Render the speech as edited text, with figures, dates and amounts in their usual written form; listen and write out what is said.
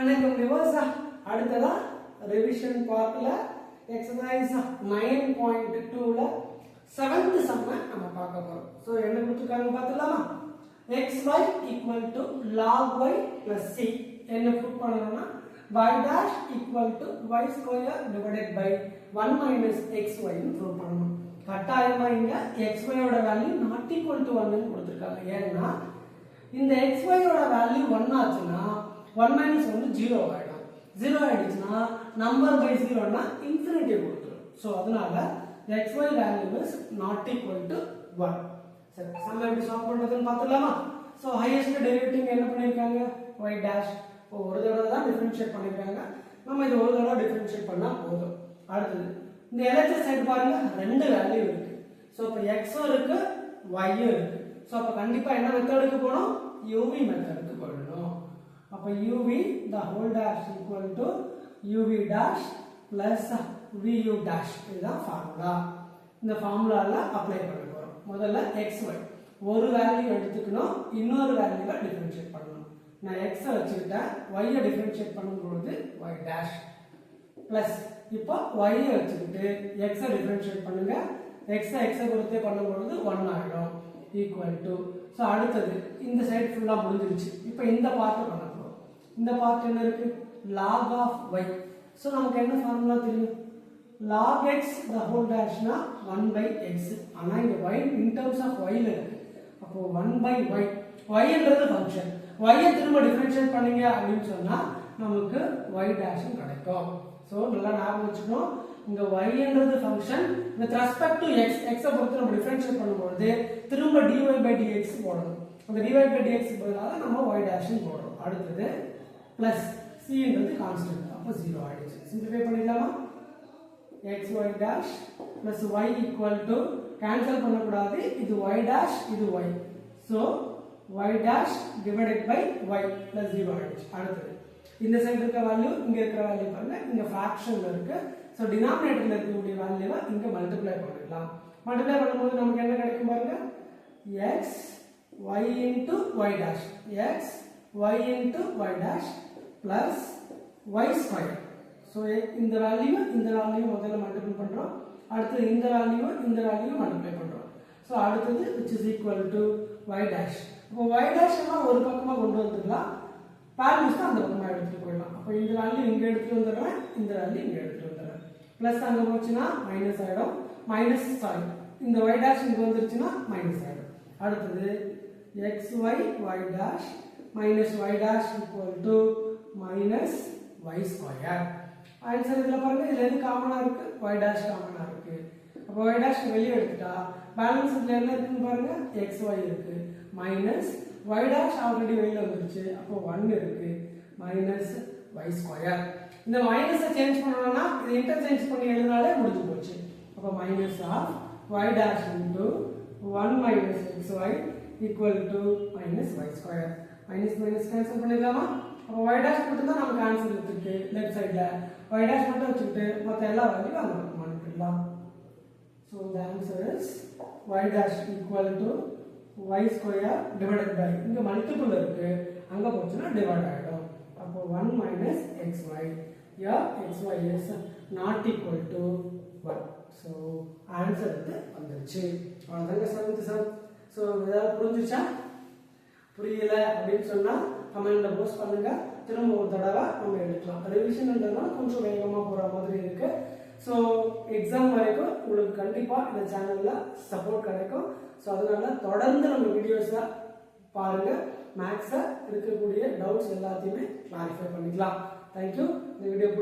வணக்கம் வியூவர்ஸ், அடுத்ததா ரிவிஷன் பார்ட்ல எக்ஸசைஸ் 9.2ல 7th சம் நம்ம பார்க்க போறோம். சோ என்ன கொடுத்திருக்காங்க பார்த்தலாமா? xy = log y plus c. என்ன ப்ரூவ் பண்ணனும்னா y dash = y square divided by 1 minus xy ன்னு ப்ரூவ் பண்ணனும். கட்டாயமா இங்க xy ஓட வேல்யூ not equal to 1 ன்னு கொடுத்திருக்காங்க. ஏன்னா இந்த xy ஓட வேல்யூ 1 ஆச்சுனா 1 minus 1 0 ஆயிடும். 0 ஆயிடுச்சுனா number by 0 னா infinity கொடுத்துரும். சோ அதனால xy value is not equal to 1. சரி, சம் எப்படி சால்வ் பண்றதுன்னு பார்த்தலாமா? சோ ஹையஸ்ட் டெரிவேட்டிவ் என்ன பண்ணிருக்காங்க? y dash. ஒரு தடவை தான் டிஃபரன்ஷியேட் பண்ணிருக்காங்க. நம்ம இது ஒரு தடவை டிஃபரன்ஷியேட் பண்ணா போதும். அடுத்து இந்த LHS சைடு பாருங்க, ரெண்டு வேல்யூ இருக்கு. சோ இப்ப x இருக்கு, y இருக்கு. சோ அப்ப கண்டிப்பா என்ன மெத்தடுக்கு போறோம்? uv மெத்தடுக்கு போறோம். அப்ப uv the whole dash equal to uv dash plus vu dash. இதுதான் ஃபார்முலா. இந்த ஃபார்முலால அப்ளை பண்ண போறோம். முதல்ல xy ஒரு வேல்யூ எடுத்துக்கணும், இன்னொரு வேல்யூவை டிஃபரன்ஷியேட் பண்ணனும். நான் x வச்சிட்டேன், y ஐ டிஃபரன்ஷியேட் பண்ணும்போது y dash plus இப்போ y ஐ வச்சிட்டு x ஐ டிஃபரன்ஷியேட் பண்ணுங்க. x ஐ பொறுத்தே பண்ணும்போது 1 ஆயிடும் equal to. சோ அடுத்து இந்த சைடு ஃபுல்லா முடிஞ்சிருச்சு. இப்போ இந்த பார்ட் பண்ண போறோம். இந்த பார்ட் என்ன இருக்கு? log of y. சோ நமக்கு என்ன ஃபார்முலா தெரியும்? log x the whole dash னா 1 by x. ஆனா இங்க y in terms of y ல இருக்கு. அப்போ 1 by y. y ன்றது ஃபங்க்ஷன். y ஐ திரும்ப டிஃபரன்ஷியேட் பண்ணீங்க அப்படினு சொன்னா நமக்கு y dash கிடைக்கும். சோ நல்லா ஞாபகம் வச்சுக்கணும். இங்க y ன்றது function with respect to x. x ஐ பொறுத்து நம்ம டிஃபரன்ஷியேட் பண்ணும்போது திரும்ப dy by dx போடணும். அந்த dy by dx பதிலாக நம்ம y dash ன்னு போடுறோம். அடுத்து plus c ன்றது கான்ஸ்டன்ட். அப்ப 0 ஆயிடுச்சு. சிம்பிளிஃபை பண்ணிடலாமா? xy dash plus y equal to cancel பண்ண கூடாது. இது y dash, இது y. So y dash divided by y plus 0 ஆயிடுச்சு. அடுத்து இந்த சைடு இருக்க வேல்யூ இங்க இருக்கிற வேல்யூ பாருங்க, இங்க ஃபிராக்ஷன்ல இருக்கு. சோ டினாமினேட்டர்ல இருக்கக்கூடிய வேல்யூவை இங்க மல்டிப்ளை பண்ணிடலாம். மல்டிப்ளை பண்ணும்போது நமக்கு என்ன கிடைக்கும் பாருங்க? x y into y dash, x y into y dash plus y square. So இந்த வேல்யூ முதல்ல மல்டிப்ளை பண்றோம். அடுத்து இந்த வேல்யூ மல்டிப்ளை பண்றோம். சோ அடுத்து which is equal to y dash. அப்ப y dash எல்லாம் ஒரு பக்கமா கொண்டு வந்துடலாம். வேல்யூஸ் அந்த பக்கமா எடுத்துட்டு போயிடலாம். அப்ப இந்த வேல்யூ இங்க எடுத்துட்டு வந்துறேன், இந்த வேல்யூ இங்க எடுத்துட்டு வந்துறேன். பிளஸ் அங்க போச்சுனா மைனஸ் ஆயிடும். இந்த y dash இங்க வந்துருச்சுனா மைனஸ் ஆயிடும். அடுத்து xy y dash minus y dash equal to minus y square. Answer இதுல பாருங்க, இதுல எது காமனா இருக்கு? y dash காமனா இருக்கு. அப்ப y dash வெளிய எடுத்துட்டா பேலன்ஸ் இதுல என்ன இருக்குன்னு பாருங்க, xy இருக்கு மைனஸ் y dash ஆல்ரெடி வெளிய வந்துருச்சு. அப்ப 1 இருக்கு மைனஸ் y ஸ்கொயர். இந்த மைனஸை சேஞ்ச் பண்ணனும்னா இது இன்டர்சேஞ்ச் பண்ணி எழுதினாலே முடிஞ்சு போச்சு. அப்ப minus of y dash into 1 minus xy equal to minus y square. Minus cancel பண்ணிடலாமா? அப்ப y dash மட்டும் தான் நமக்கு ஆன்சர் இருக்கு. லெஃப்ட் சைடுல y dash மட்டும் வச்சுட்டு மத்த எல்லா வேல்யூ அங்க மாத்திடலாம். So the answer is y dash equal to y square divided by, இங்க மல்டிபிள் இருக்கு, அங்க போச்சுனா டிவைட் ஆயிடும். அப்போ 1 minus xy. Here xy is not equal to 1. So answer வந்துருச்சு. அவ்வளவுதாங்க செவன்த் சம். சோ இதெல்லாம் புரிஞ்சுச்சா? புரியல அப்படின்னு சொன்னா கமெண்ட்ல போஸ்ட் பண்ணுங்க. திரும்ப ஒரு தடவை நம்ம எடுக்கலாம். ரிவிஷன்ன்றதுனால கொஞ்சம் வேகமா போற மாதிரி இருக்கு. சோ எக்ஸாம் வரைக்கும் உங்களுக்கு கண்டிப்பா இந்த சேனல்ல சப்போர்ட் கிடைக்கும். சோ அதனால தொடர்ந்து நம்ம வீடியோஸ்ல பாருங்க. மேக்ஸ்ல இருக்கக்கூடிய டவுட்ஸ் எல்லாத்தையுமே கிளாரிஃபை பண்ணிக்கலாம். Thank you. இந்த வீடியோ